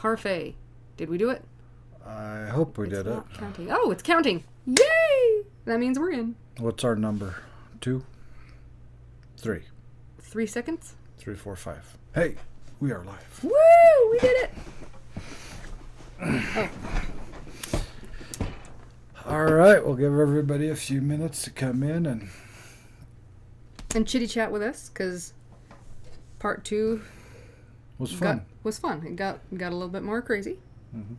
parfait. Did we do it? I hope we did it. Not counting. Oh, it's counting. Yay! That means we're in. What's our number? 2? 3. 3 seconds? 3, 4, 5. Hey, we are live. Woo! We did it. Oh. All right, we'll give everybody a few minutes to come in and chitty chat with us, because part 2 was fun. It got a little bit more crazy. Mm-hmm.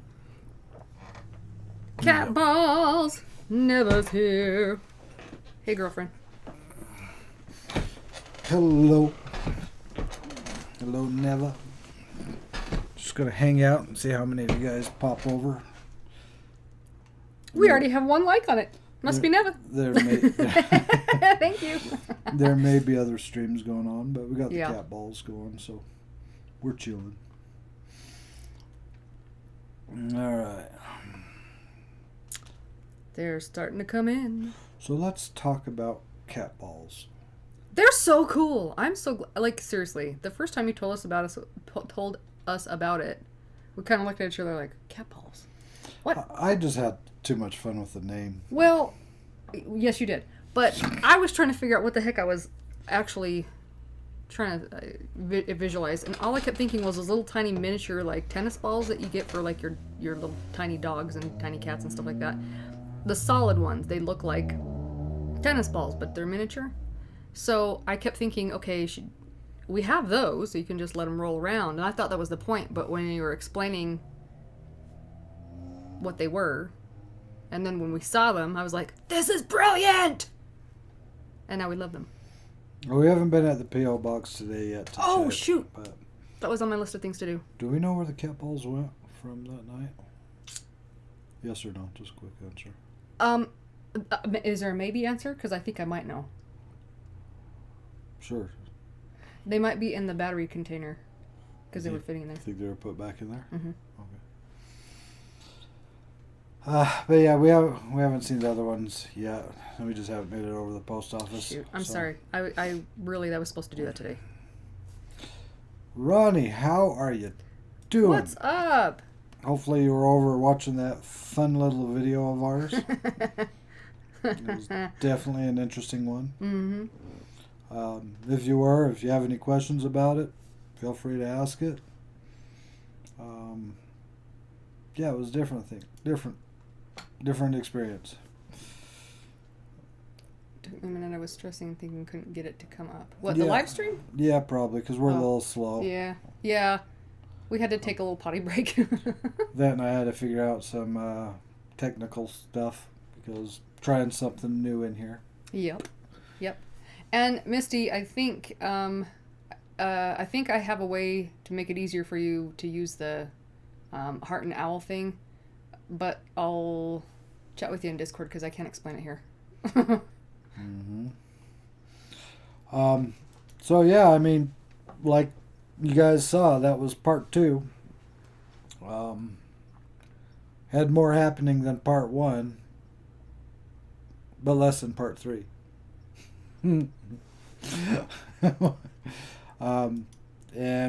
Cat balls, Neva's here. Hey, girlfriend. Hello, Neva. Just gonna hang out and see how many of you guys pop over. We already have 1 like on it. Must be Neva. Thank you. There may be other streams going on, but we got the Yeah. cat balls going, so we're chilling. All right. They're starting to come in. So let's talk about cat balls. They're so cool. I'm so like, seriously. The first time you told us about it, we kind of looked at each other like, cat balls. What? I just had too much fun with the name. Well, yes, you did. But I was trying to figure out what the heck I was actually trying to visualize, and all I kept thinking was those little tiny miniature like tennis balls that you get for like your little tiny dogs and tiny cats and stuff like that. The solid ones, they look like tennis balls, but they're miniature. So I kept thinking, okay, we have those, so you can just let them roll around. And I thought that was the point, but when you were explaining what they were, and then when we saw them, I was like, this is brilliant! And now we love them. Well, we haven't been at the P.O. box today yet. Oh, check, shoot! But That was on my list of things to do. do we know where the cat balls went from that night? Yes or no? Just a quick answer. Is there a maybe answer? Because I think I might know. Sure. They might be in the battery container because they were fitting in there. Think they were put back in there? Mm-hmm. Okay. But yeah, we haven't seen the other ones yet. We just haven't made it over to the post office. Shoot, I'm sorry. I really was supposed to do that today. Ronnie, how are you doing? What's up? Hopefully you were over watching that fun little video of ours. It was definitely an interesting one. Mm-hmm. If you have any questions about it, feel free to ask it. Yeah, it was different experience. Took me a minute. I was stressing and thinking couldn't get it to come up. What, the live stream? Yeah, probably, because we're a little slow. Yeah. We had to take a little potty break. Then I had to figure out some technical stuff because trying something new in here. Yep. And Misty, I think I have a way to make it easier for you to use the heart and owl thing, but I'll chat with you in Discord because I can't explain it here. Mm-hmm. So yeah, I mean, like you guys saw, that was part 2. Had more happening than part 1, but less than part 3. And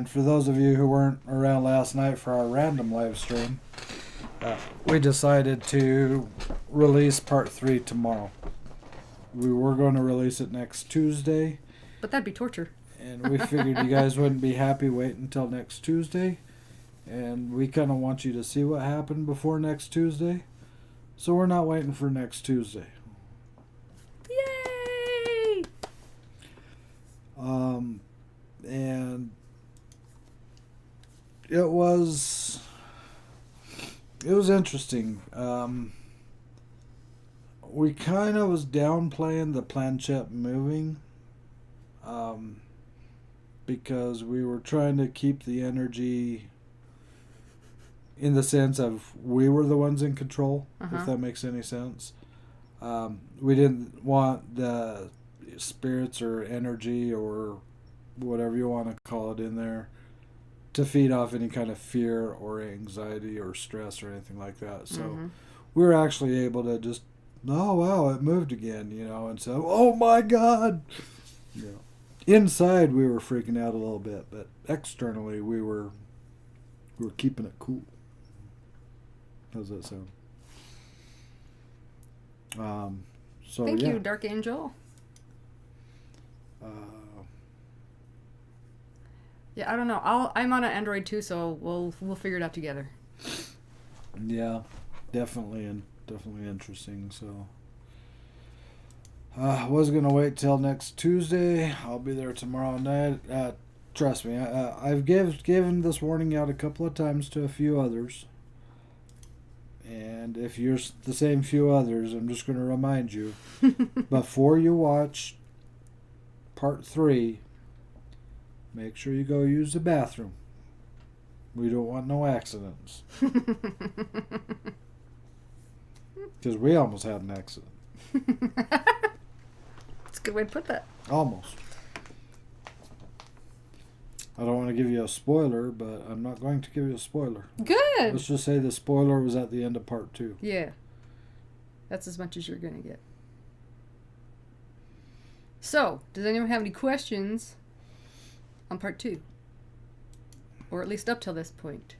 for those of you who weren't around last night for our random live stream, we decided to release part 3 tomorrow. We were going to release it next Tuesday. But that'd be torture. And we figured you guys wouldn't be happy waiting until next Tuesday. And we kind of want you to see what happened before next Tuesday. So we're not waiting for next Tuesday. Yay! And it was interesting. We kind of was downplaying the planchette moving, because we were trying to keep the energy in the sense of we were the ones in control, if that makes any sense. We didn't want the spirits or energy or whatever you want to call it in there to feed off any kind of fear or anxiety or stress or anything like that. So we were actually able to just, oh wow, it moved again, and so, oh my God. Inside we were freaking out a little bit, but externally we were We're keeping it cool. How's that sound? So Thank yeah. you, Dark Angel. Yeah, I don't know. I'm on an Android too, so we'll figure it out together. Yeah, definitely interesting. So I was gonna wait till next Tuesday. I'll be there tomorrow night. Trust me, I've given this warning out a couple of times to a few others. And if you're the same few others, I'm just going to remind you, before you watch part 3, make sure you go use the bathroom. We don't want no accidents. Because we almost had an accident. That's a good way to put that. Almost. I don't want to give you a spoiler, but I'm not going to give you a spoiler. Good. Let's just say the spoiler was at the end of part 2. Yeah. That's as much as you're going to get. So, does anyone have any questions on part 2? Or at least up till this point?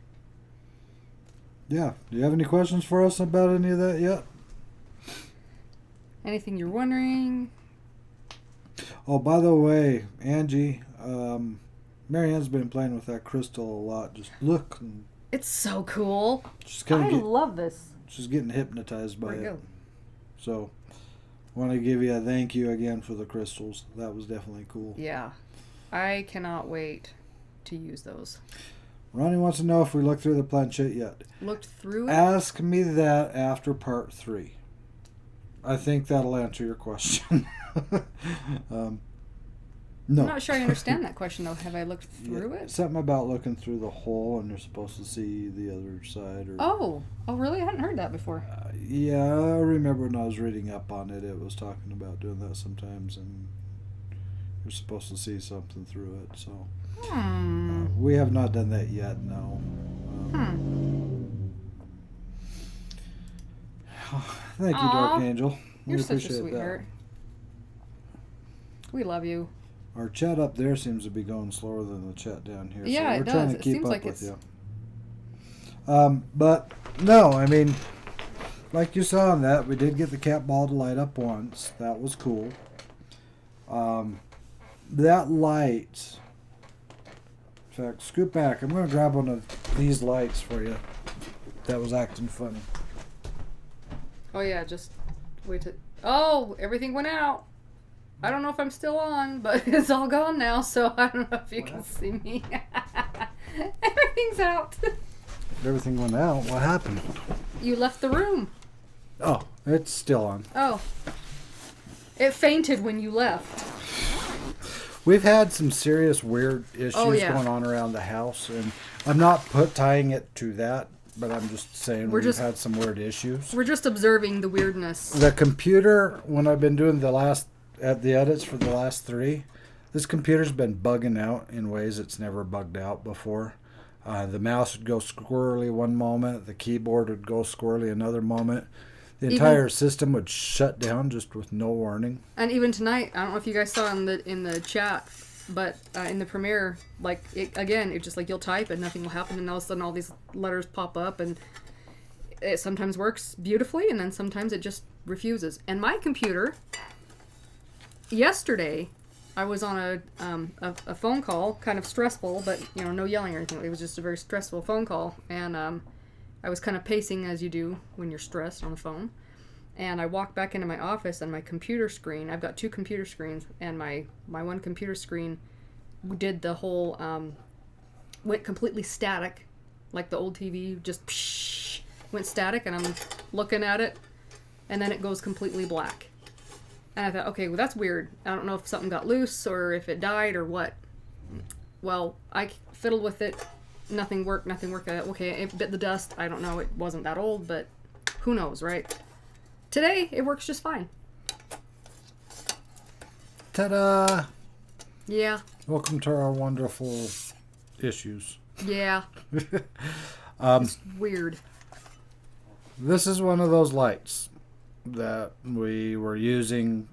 Yeah. Do you have any questions for us about any of that yet? Anything you're wondering? Oh, by the way, Angie, Marianne's been playing with that crystal a lot. Just look. And It's so cool. she's I love this. She's getting hypnotized by Where'd it it. go? So, I want to give you a thank you again for the crystals. That was definitely cool. Yeah. I cannot wait to use those. Ronnie wants to know if we looked through the planchette yet. Looked through it? Ask me that after part 3. I think that'll answer your question. No. I'm not sure I understand that question, though. Have I looked through it? Something about looking through the hole and you're supposed to see the other side. Or Oh, really? I hadn't heard that before. Yeah, I remember when I was reading up on it, it was talking about doing that sometimes, and you're supposed to see something through it. So we have not done that yet. No. Thank you, Dark Angel. You're We such a appreciate sweetheart. We love you. that. Our chat up there seems to be going slower than the chat down here. Yeah, so we're it trying does. to It keep seems up like with it's- you. But no, I mean, like you saw in that, we did get the cat ball to light up once. That was cool. That light. In fact, scoot back. I'm going to grab one of these lights for you. That was acting funny. Oh, yeah, just wait to... Oh, everything went out. I don't know if I'm still on, but it's all gone now, so I don't know if you can see me. Everything's out. Everything went out. What happened? You left the room. Oh, it's still on. Oh. It fainted when you left. We've had some serious weird issues yeah. going on around the house, and I'm not tying it to that, but I'm just saying we've had some weird issues. We're just observing the weirdness. The computer, when I've been doing the edits for the last 3, this computer's been bugging out in ways it's never bugged out before. The mouse would go squirrely one moment, the keyboard would go squirrely another moment. The entire system would shut down just with no warning. And even tonight, I don't know if you guys saw in the chat, but in the premiere, like it's just like you'll type and nothing will happen, and all of a sudden all these letters pop up, and it sometimes works beautifully, and then sometimes it just refuses. And my computer, yesterday, I was on a phone call, kind of stressful, but no yelling or anything. It was just a very stressful phone call, and I was kind of pacing as you do when you're stressed on the phone. And I walked back into my office, and my computer screen, I've got 2 computer screens, and my one computer screen did the whole, went completely static, like the old TV, just psh, went static, and I'm looking at it, and then it goes completely black. And I thought, okay, well, that's weird. I don't know if something got loose or if it died or what. Well, I fiddled with it. Nothing worked. Okay, it bit the dust. I don't know. It wasn't that old, but who knows, right? Today, it works just fine. Ta-da! Yeah. Welcome to our wonderful issues. Yeah. It's weird. This is one of those lights that we were using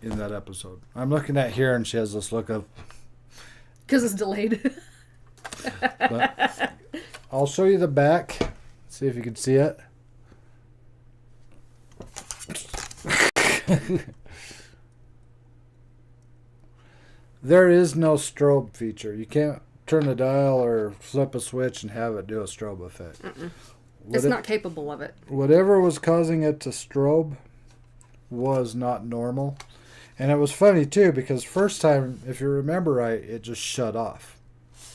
in that episode. I'm looking at here, and she has this look of... Because it's delayed. But I'll show you the back. See if you can see it. There is no strobe feature. You can't turn the dial or flip a switch and have it do a strobe effect. It's not capable of it. Whatever was causing it to strobe was not normal. And it was funny too, because first time, if you remember right, it just shut off.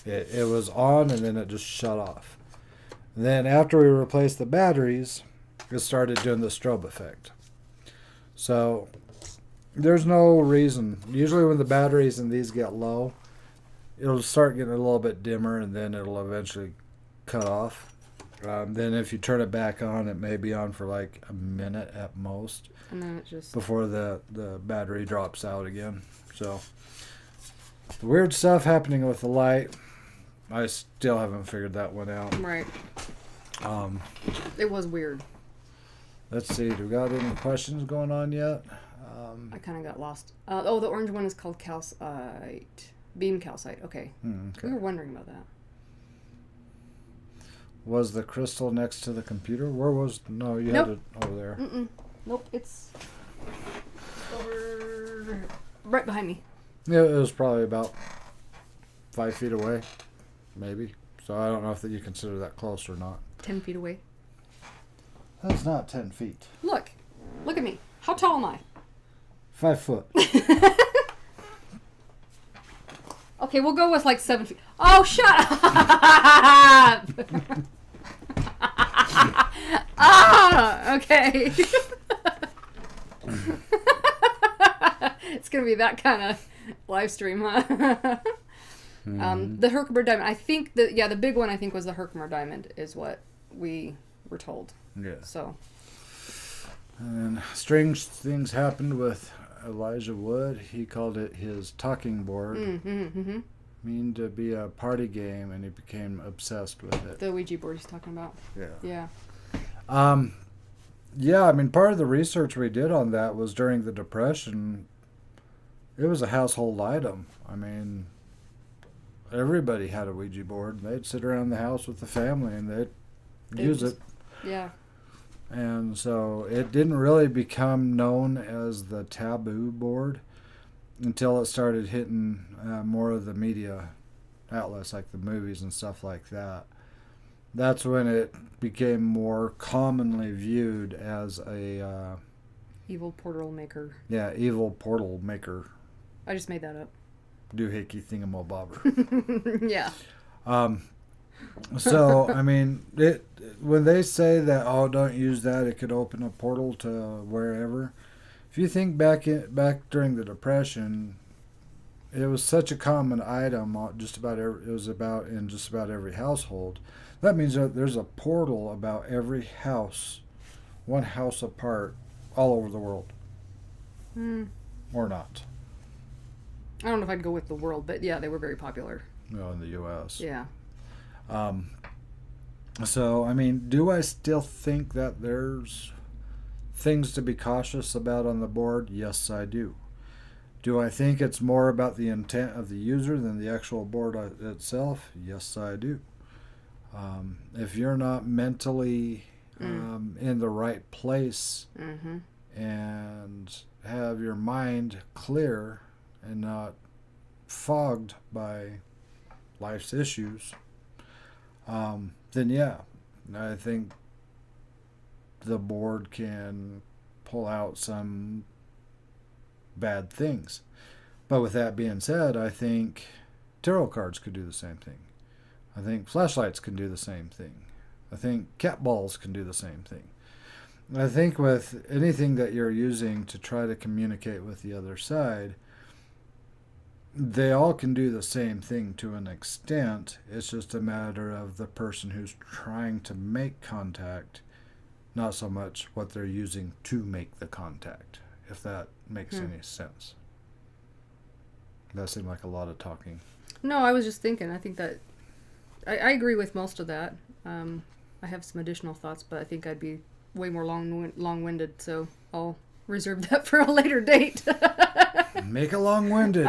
It was on and then it just shut off. Then after we replaced the batteries, it started doing the strobe effect. So there's no reason. Usually when the batteries in these get low, it'll start getting a little bit dimmer and then it'll eventually cut off. Then if you turn it back on, it may be on for like a minute at most. And then it just... before the battery drops out again. So the weird stuff happening with the light, I still haven't figured that one out. Right. It was weird. Let's see. Do we got any questions going on yet? I kind of got lost. The orange one is called calcite. Beam calcite. Okay. Okay. We were wondering about that. Was the crystal next to the computer? Where was... No, you had it over there. Nope, it's over right behind me. Yeah, it was probably about 5 feet away, maybe. So I don't know if that you consider that close or not. 10 feet away. That's not 10 feet. Look at me. How tall am I? 5 foot. Okay, we'll go with like 7 feet. Oh, shut up! Okay. It's gonna be that kind of live stream, huh? The Herkimer diamond. I think the big one I think was the Herkimer diamond is what we were told. Yeah. So. And strange things happened with Elijah Wood. He called it his talking board. Mean to be a party game, and he became obsessed with it. The Ouija board he's talking about. Yeah. Yeah. Yeah, I mean, part of the research we did on that was during the Depression. It was a household item. I mean, everybody had a Ouija board. They'd sit around the house with the family, and they'd use it. Yeah. And so it didn't really become known as the taboo board until it started hitting more of the media outlets, like the movies and stuff like that. That's when it became more commonly viewed as a... evil portal maker. Yeah, evil portal maker. I just made that up. Doohickey thingamabobber. Yeah. So, I mean, when they say that, oh, don't use that, it could open a portal to wherever. If you think back during the Depression, it was such a common item. It was about in just about every household. That means that there's a portal about every house, one house apart, all over the world. Or not. I don't know if I'd go with the world, but yeah, they were very popular. In the U.S. Yeah. So, I mean, do I still think that there's things to be cautious about on the board? Yes, I do. Do I think it's more about the intent of the user than the actual board itself? Yes, I do. If you're not mentally in the right place and have your mind clear and not fogged by life's issues, then yeah, I think the board can pull out some bad things. But with that being said, I think tarot cards could do the same thing. I think flashlights can do the same thing. I think cat balls can do the same thing. I think with anything that you're using to try to communicate with the other side, they all can do the same thing to an extent. It's just a matter of the person who's trying to make contact, not so much what they're using to make the contact, if that makes any sense. That seemed like a lot of talking. No, I was just thinking. I think that I agree with most of that. I have some additional thoughts, but I think I'd be way more long-winded, so I'll reserve that for a later date. Make it long-winded.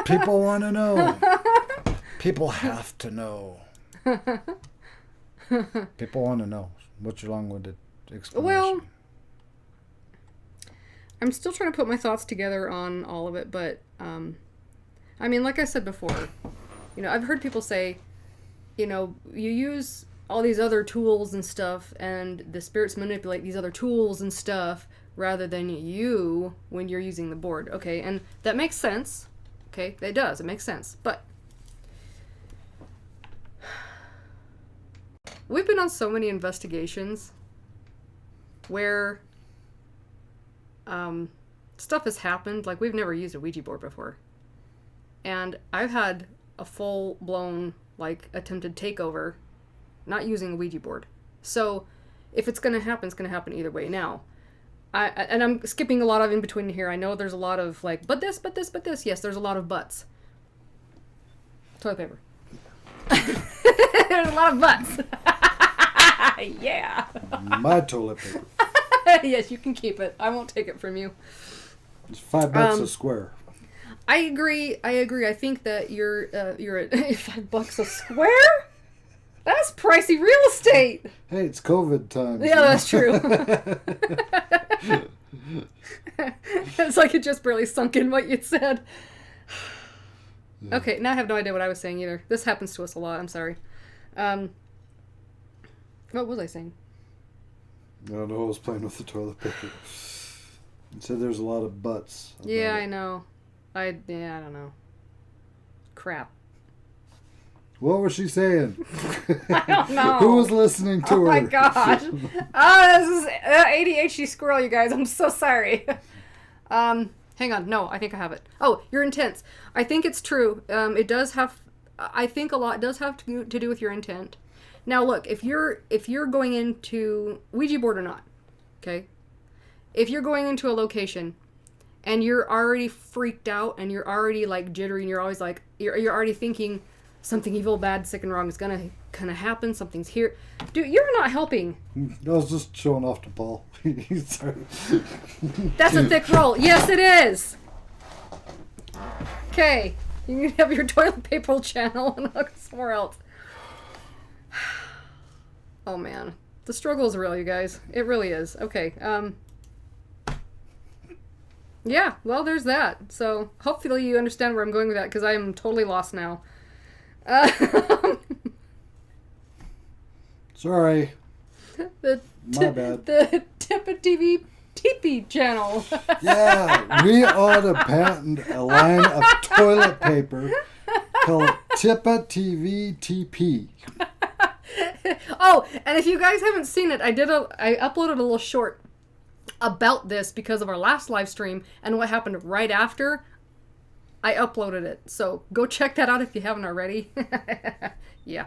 People want to know. People have to know. People want to know. What's your long-winded explanation? Well, I'm still trying to put my thoughts together on all of it, but, I mean, like I said before, I've heard people say, you use all these other tools and stuff, and the spirits manipulate these other tools and stuff rather than you when you're using the board. Okay, and that makes sense. Okay, it does. It makes sense. But we've been on so many investigations where stuff has happened. Like, we've never used a Ouija board before. And I've had a full-blown, attempted takeover not using a Ouija board. So if it's going to happen, it's going to happen either way. Now, and I'm skipping a lot of in between here. I know there's a lot of, but this. Yes, there's a lot of buts. Toilet paper. There's a lot of buts. Yeah. My toilet paper. Yes, you can keep it. I won't take it from you. It's $5 a square. I agree. I think that you're at $5 a square? That's pricey real estate. Hey, it's COVID time. Yeah, that's true. It's like it just barely sunk in what you said. Yeah. Okay, now I have no idea what I was saying either. This happens to us a lot. I'm sorry. What was I saying? I don't know. I was playing with the toilet paper. You said there's a lot of butts. Yeah, I know. I don't know. Crap. What was she saying? I don't know. Who was listening to her? Oh my gosh. This is ADHD squirrel, you guys. I'm so sorry. Hang on. No, I think I have it. Oh, your intents. I think it's true. I think a lot does have to do with your intent. Now, look, if you're going into Ouija board or not, okay? If you're going into a location and you're already freaked out and you're already jittery and you're always you're already thinking something evil, bad, sick, and wrong is gonna happen. Something's here. Dude, you're not helping. I was just showing off to Paul. Sorry. That's a thick roll. Yes, it is. Okay, you can have your toilet paper channel and I'll go somewhere else. Oh man, the struggle is real, you guys. It really is. Okay. Yeah. Well, there's that. So hopefully you understand where I'm going with that because I am totally lost now. Sorry. My bad. The TIPATV TP channel. Yeah, we ought to patent a line of toilet paper called TIPATV TP. Oh, and if you guys haven't seen it, I uploaded a little short about this because of our last live stream and what happened right after. I uploaded it, so go check that out if you haven't already. Yeah,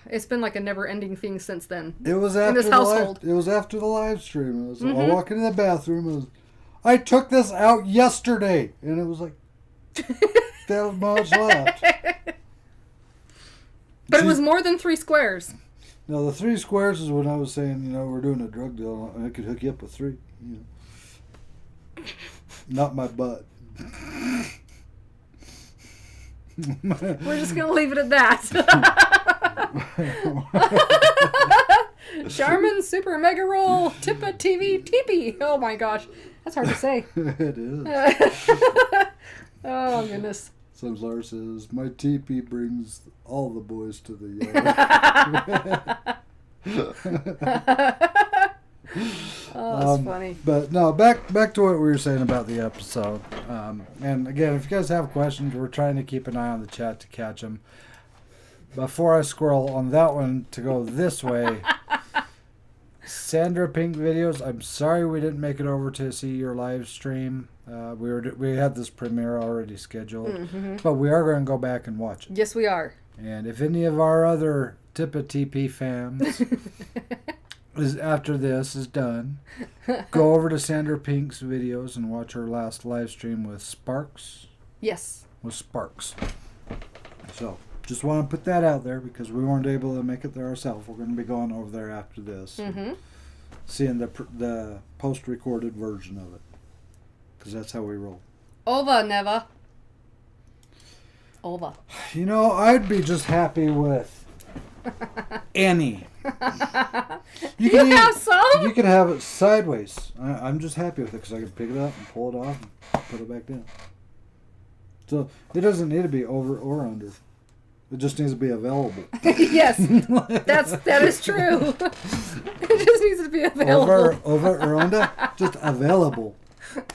it's been like a never-ending thing since then. It was after in this household. It was after the live stream. I walk into the bathroom. I took this out yesterday, and it was like that much left. But it was more than 3 squares. No, the 3 squares is when I was saying, we're doing a drug deal. I could hook you up with 3. Not my butt. We're just going to leave it at that. Charmin Super Mega Roll TIPATV TP. Oh my gosh. That's hard to say. It is. Oh goodness. So Lars says, my teepee brings all the boys to the yard. Oh, that's funny. But no, back to what we were saying about the episode. And again, if you guys have questions, we're trying to keep an eye on the chat to catch them. Before I scroll on that one to go this way, Sandra Pink Videos, I'm sorry we didn't make it over to see your live stream. We had this premiere already scheduled, but we are going to go back and watch it. Yes, we are. And if any of our other TIPA-TP fans after this is done, go over to Sandra Pink's videos and watch her last live stream with Sparks. Yes. With Sparks. So, just want to put that out there because we weren't able to make it there ourselves. We're going to be going over there after this. Seeing the post-recorded version of it. Because that's how we roll. Over, never. Over. I'd be just happy with any You have some? You can have it sideways. I'm just happy with it because I can pick it up and pull it off and put it back down. So it doesn't need to be over or under. It just needs to be available. Yes, that is true. It just needs to be available. Over or under, just available.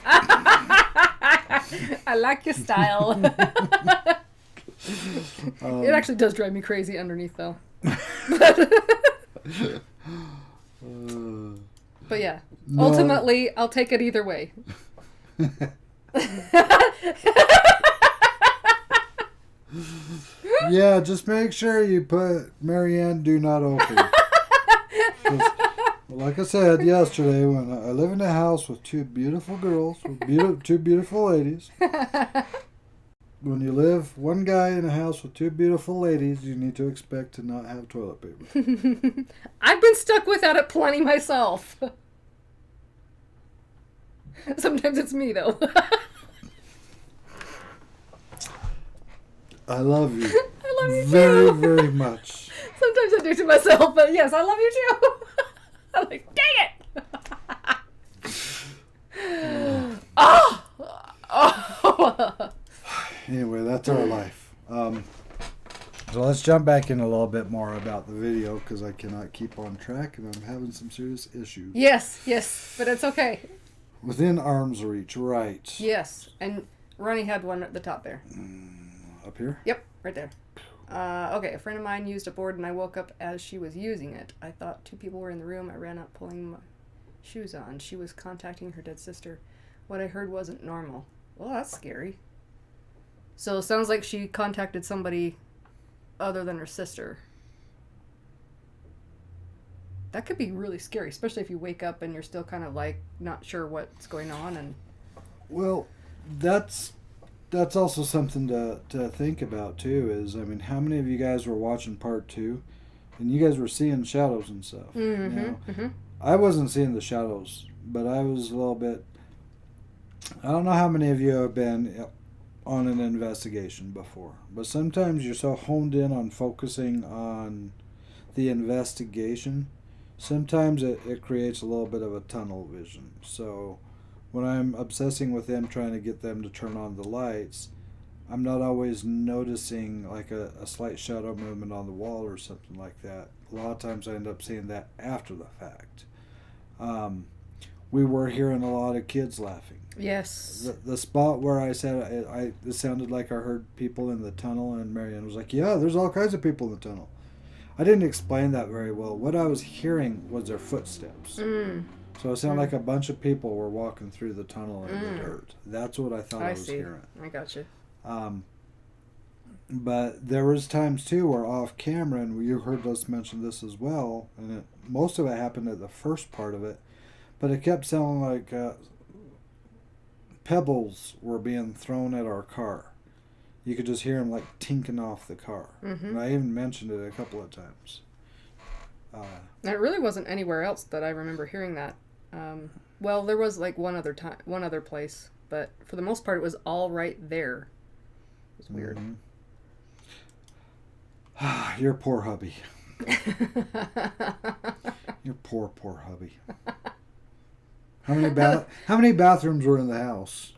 I like your style. It actually does drive me crazy underneath, though. But yeah, no. Ultimately, I'll take it either way. Yeah, just make sure you put Marianne do not open. Like I said yesterday, when I live in a house with two beautiful girls, with two beautiful ladies. When you live one guy in a house with two beautiful ladies, you need to expect to not have toilet paper. I've been stuck without it plenty myself. Sometimes it's me, though. I love you. I love you very, too. Very much. Sometimes I do to myself, but yes, I love you too. I'm like, dang it! Oh! Anyway, that's our life. So let's jump back in a little bit more about the video because I cannot keep on track and I'm having some serious issues. Yes, but it's okay. Within arm's reach, right. Yes, and Ronnie had one at the top there. Up here? Yep, right there. Okay, a friend of mine used a board and I woke up as she was using it. I thought two people were in the room. I ran up pulling my shoes on. She was contacting her dead sister. What I heard wasn't normal. Well, that's scary. So it sounds like she contacted somebody other than her sister. That could be really scary, especially if you wake up and you're still kind of like not sure what's going on. And well, that's also something to think about too. Is I mean, how many of you guys were watching part 2, and you guys were seeing shadows and stuff? Mm-hmm, you know? mm-hmm. I wasn't seeing the shadows, but I was a little bit. I don't know how many of you have been on an investigation before, but sometimes you're so honed in on focusing on the investigation, sometimes it creates a little bit of a tunnel vision. So when I'm obsessing with them, trying to get them to turn on the lights, I'm not always noticing like a slight shadow movement on the wall or something like that. A lot of times I end up seeing that after the fact. We were hearing a lot of kids laughing. Yes. The spot where I said it sounded like I heard people in the tunnel, and Marianne was like, yeah, there's all kinds of people in the tunnel. I didn't explain that very well. What I was hearing was their footsteps. So it sounded like a bunch of people were walking through the tunnel in the dirt. That's what I thought I was hearing. I got you. But there was times too where off camera, and you heard us mention this as well, and most of it happened at the first part of it, but it kept sounding like pebbles were being thrown at our car. You could just hear them like tinking off the car. And I even mentioned it a couple of times. And it really wasn't anywhere else that I remember hearing that. Well, there was like one other place, but for the most part, it was all right there. It was weird. Your poor hubby. Your poor hubby. How many bathrooms were in the house?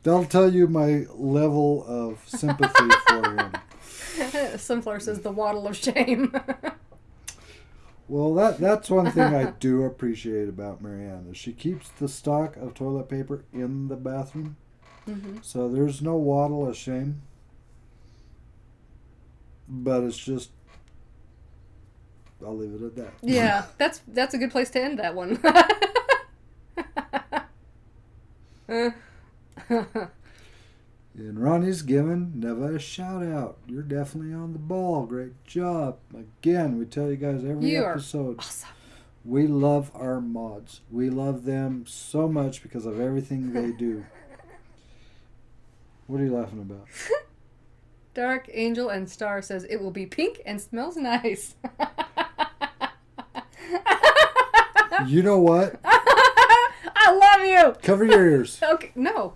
That'll tell you my level of sympathy for him. Sunflower says the waddle of shame. Well, that's one thing I do appreciate about Marianne is she keeps the stock of toilet paper in the bathroom. So there's no waddle of shame. But it's just, I'll leave it at that. Yeah, that's a good place to end that one. And Ronnie's giving Neva a shout out. You're definitely on the ball. Great job. Again, we tell you guys every episode. Awesome. We love our mods. We love them so much because of everything they do. What are you laughing about? Dark Angel and Star says it will be pink and smells nice. You know what? I love you. Cover your ears. Okay, no.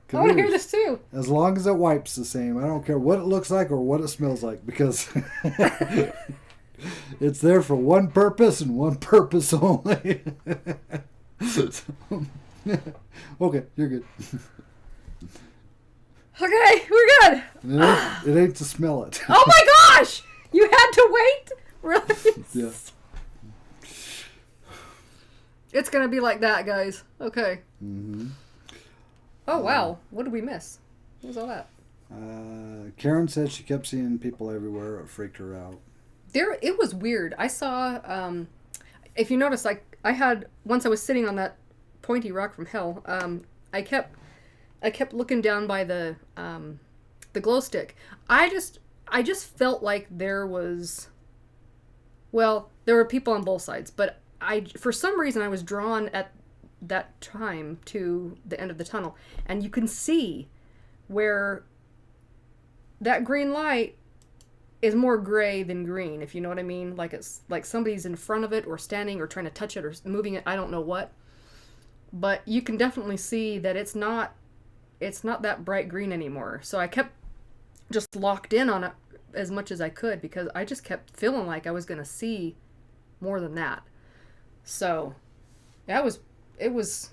Cover I want to your hear ears. this too. As long as it wipes the same. I don't care what it looks like or what it smells like because It's there for one purpose and one purpose only. Okay, you're good. Okay, we're good. It ain't to smell it. Oh my gosh! You had to wait? Really? Yeah. It's gonna be like that, guys. Okay. Mm-hmm. Oh, wow. What did we miss? What was all that? Karen said she kept seeing people everywhere. It freaked her out. It was weird. I saw, if you notice, like, once I was sitting on that pointy rock from hell, I kept looking down by the glow stick. I just felt like there were people on both sides, but for some reason I was drawn at that time to the end of the tunnel, and you can see where that green light is more gray than green, if you know what I mean. Like it's like somebody's in front of it or standing or trying to touch it or moving it. I don't know what, but you can definitely see that it's not that bright green anymore. So I kept just locked in on it as much as I could because I just kept feeling like I was going to see more than that. So it was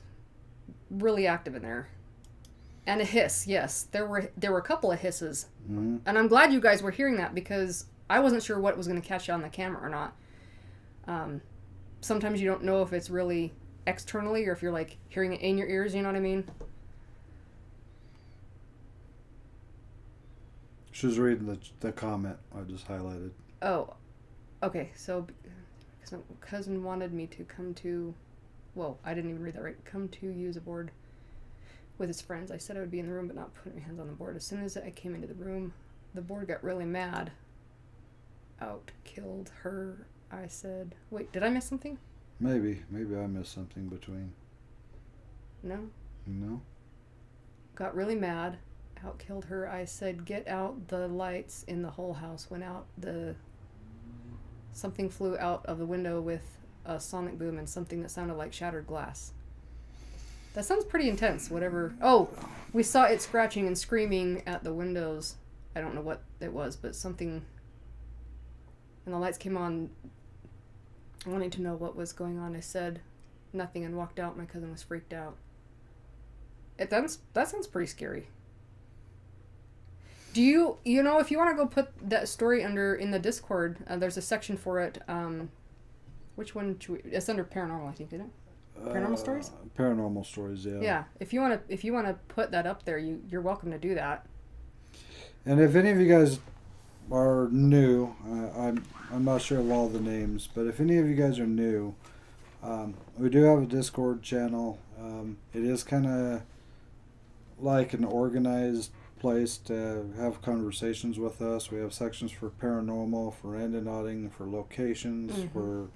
really active in there. And a hiss, yes. There were a couple of hisses. Mm-hmm. And I'm glad you guys were hearing that because I wasn't sure what was going to catch you on the camera or not. Sometimes you don't know if it's really externally or if you're like hearing it in your ears, you know what I mean? She was reading the comment I just highlighted. Oh, okay. So, because my cousin wanted me to come to, whoa, I didn't even read that right. Come to use a board with his friends. I said I would be in the room but not putting my hands on the board. As soon as I came into the room, the board got really mad. Out, killed her. I said, wait, did I miss something? Maybe I missed something between. No? No? Got really mad. Out, killed her. I said, get out. The lights in the whole house went out. Something flew out of the window with a sonic boom and something that sounded like shattered glass. That sounds pretty intense, whatever. Oh, we saw it scratching and screaming at the windows. I don't know what it was, but something. And the lights came on, wanting to know what was going on. I said nothing and walked out. My cousin was freaked out. That sounds pretty scary. Do you know, if you want to go put that story in the Discord, there's a section for it. Which one it's under paranormal, I think, isn't it? Paranormal stories? Paranormal stories, yeah. Yeah. If you want to put that up there, you're welcome to do that. And if any of you guys are new, I'm not sure of all the names, but if any of you guys are new, we do have a Discord channel. It is kind of like an organized place to have conversations with us. We have sections for paranormal, for randonauting, for locations, mm-hmm. for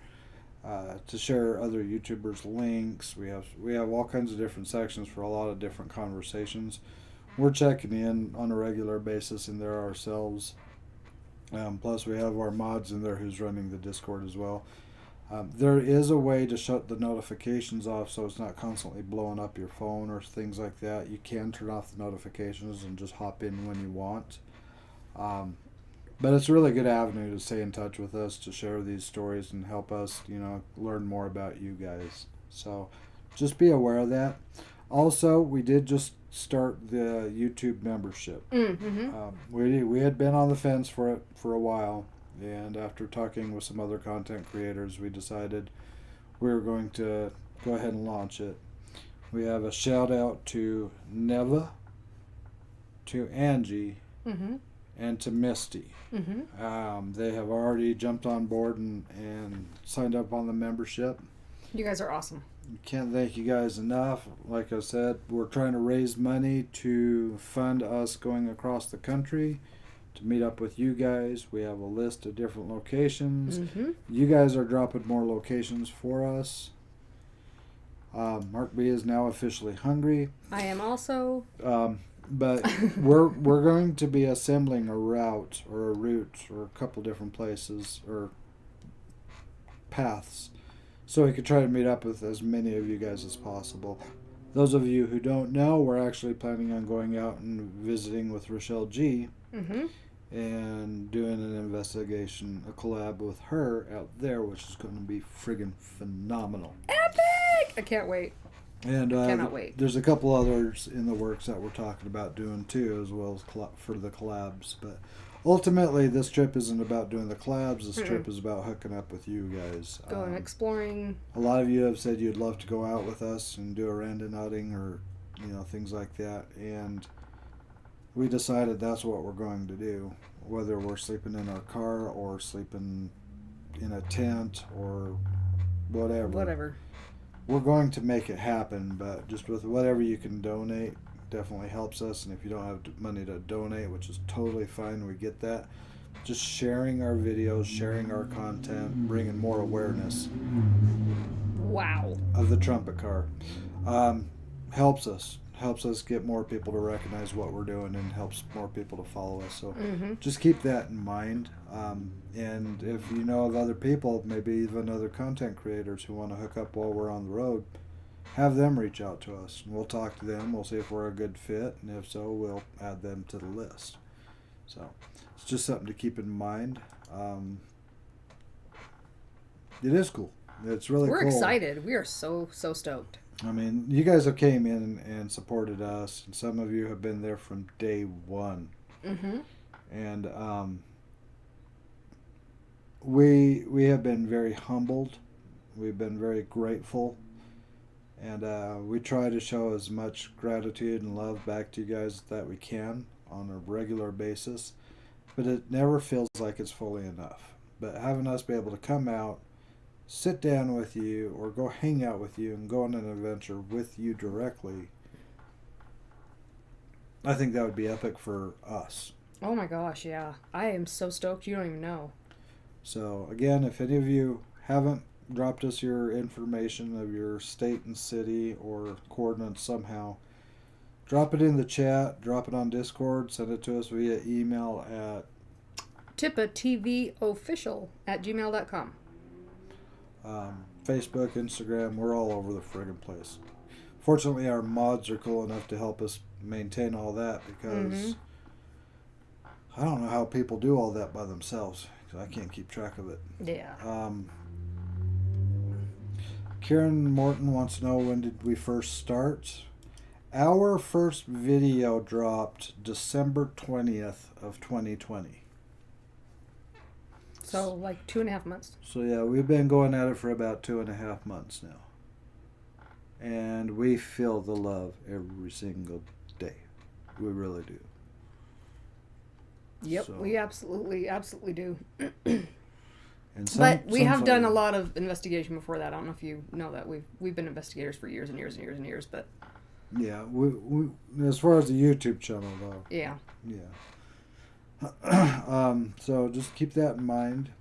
to share other YouTubers' links. We have all kinds of different sections for a lot of different conversations. We're checking in on a regular basis in there ourselves. Plus, we have our mods in there who's running the Discord as well. There is a way to shut the notifications off so it's not constantly blowing up your phone or things like that. You can turn off the notifications and just hop in when you want. But it's a really good avenue to stay in touch with us, to share these stories and help us, learn more about you guys. So just be aware of that. Also, we did just start the YouTube membership. Mm-hmm. We had been on the fence for it for a while. And after talking with some other content creators, we decided we were going to go ahead and launch it. We have a shout out to Neva, to Angie, mm-hmm. and to Misty. Mm-hmm. They have already jumped on board and signed up on the membership. You guys are awesome. Can't thank you guys enough. Like I said, we're trying to raise money to fund us going across the country to meet up with you guys. We have a list of different locations. Mm-hmm. You guys are dropping more locations for us. Mark B is now officially hungry. I am also. But we're going to be assembling a route or a couple different places or paths, so we could try to meet up with as many of you guys as possible. Those of you who don't know, we're actually planning on going out and visiting with Rochelle G. Mm-hmm. and doing an investigation, a collab with her out there, which is going to be friggin' phenomenal. Epic! I can't wait. And Cannot wait. There's a couple others in the works that we're talking about doing too, as well as for the collabs. But ultimately, this trip isn't about doing the collabs. This trip is about hooking up with you guys. Going exploring. A lot of you have said you'd love to go out with us and do a random outing or, things like that. And we decided that's what we're going to do. Whether we're sleeping in our car or sleeping in a tent or whatever. Whatever. We're going to make it happen, but just with whatever you can donate definitely helps us. And if you don't have money to donate, which is totally fine, we get that. Just sharing our videos, sharing our content, bringing more awareness. Wow. Of the trumpet car helps us. Helps us get more people to recognize what we're doing and helps more people to follow us. So just keep that in mind. And if you know of other people, maybe even other content creators who want to hook up while we're on the road, have them reach out to us. And we'll talk to them. We'll see if we're a good fit. And if so, we'll add them to the list. So it's just something to keep in mind. It is cool. It's really cool. We're excited. We are so stoked. I mean, you guys have came in and supported us, and some of you have been there from day one. And we have been very humbled. We've been very grateful, and we try to show as much gratitude and love back to you guys that we can on a regular basis. But it never feels like it's fully enough. But having us be able to come out, sit down with you, or go hang out with you and go on an adventure with you directly, I think that would be epic for us. Oh my gosh, yeah. I am so stoked, you don't even know. So again, if any of you haven't dropped us your information of your state and city or coordinates somehow, drop it in the chat, drop it on Discord, send it to us via email at TIPATVofficial@gmail.com. Facebook, Instagram, we're all over the friggin' place. Fortunately, our mods are cool enough to help us maintain all that because I don't know how people do all that by themselves because I can't keep track of it. Yeah. Kieran Morton wants to know, when did we first start? Our first video dropped December 20th of 2020. So, like 2.5 months. So yeah, we've been going at it for about 2.5 months now. And we feel the love every single day. We really do. Yep, So, we absolutely do. and But we have done a lot of investigation before that. I don't know if you know that. We've been investigators for years and years and years and years, but... Yeah, we as far as the YouTube channel, though. Yeah. Yeah. So just keep that in mind.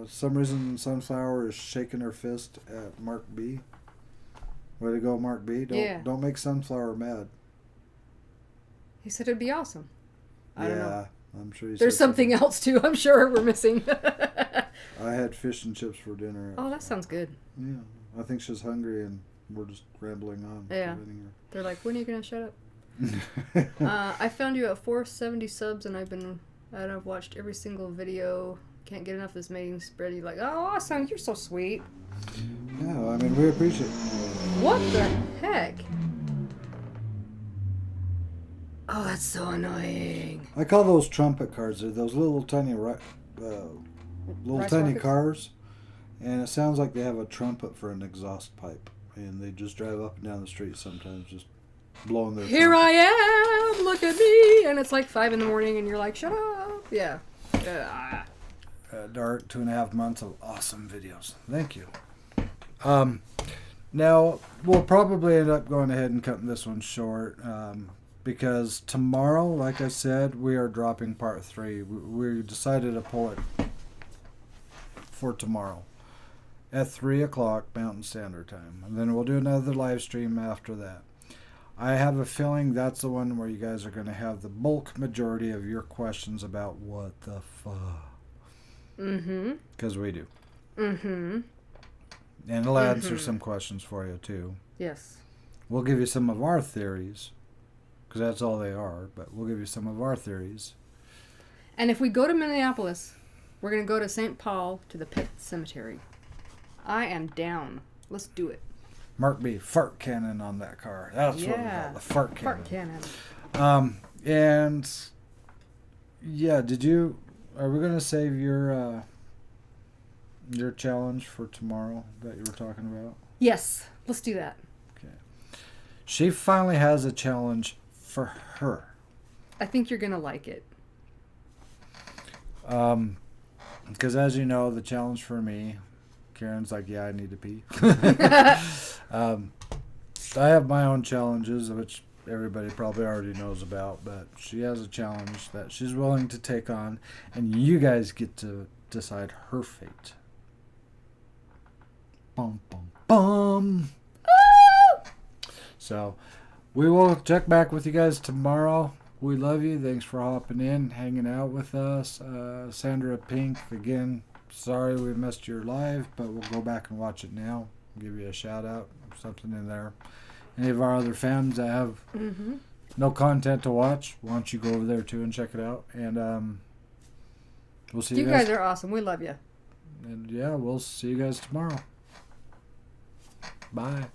Some reason Sunflower is shaking her fist at Mark B. Way to go, Mark B. Don't make Sunflower mad. He said it'd be awesome. I don't know. I'm sure There's something else too, I'm sure we're missing. I had fish and chips for dinner. Oh, that sounds good. Yeah. I think she's hungry and we're just rambling on. Yeah. They're like, when are you going to shut up? I found you at 470 subs and I've watched every single video. Can't get enough of this mating spread. You're like, oh, awesome, you're so sweet. Yeah, I mean, we appreciate it. What the heck? Oh, that's so annoying. I call those trumpet cars. They're those little tiny cars, and it sounds like they have a trumpet for an exhaust pipe, and they just drive up and down the street sometimes, just blowing their. Here trumpet. I am, look at me, and it's like 5 in the morning, and you're like, shut up. Yeah. Dark 2.5 months of awesome videos. Thank you. Now we'll probably end up going ahead and cutting this one short. Because tomorrow, like I said, we are dropping part 3. We decided to pull it for tomorrow at 3 o'clock Mountain Standard Time. And then we'll do another live stream after that. I have a feeling that's the one where you guys are going to have the bulk majority of your questions about what the fuck. Mm-hmm. Because we do. Mm-hmm. And it'll answer some questions for you, too. Yes. We'll give you some of our theories. Because that's all they are, but we'll give you some of our theories. And if we go to Minneapolis, we're going to go to St. Paul to the Pet Cemetery. I am down. Let's do it. Mark B. Fart cannon on that car. That's what we call it, the fart cannon. Fart cannon. And yeah, are we going to save your challenge for tomorrow that you were talking about? Yes, let's do that. Okay. She finally has a challenge for her. I think you're going to like it. Because as you know, the challenge for me, Karen's like, yeah, I need to pee. I have my own challenges, which everybody probably already knows about, but she has a challenge that she's willing to take on, and you guys get to decide her fate. Bum, bum, bum. So, we will check back with you guys tomorrow. We love you. Thanks for hopping in, hanging out with us. Sandra Pink, again, sorry we missed your live, but we'll go back and watch it now. Give you a shout out, something in there. Any of our other fans that have no content to watch, why don't you go over there too and check it out. And we'll see you guys. You guys are awesome. We love you. And yeah, we'll see you guys tomorrow. Bye.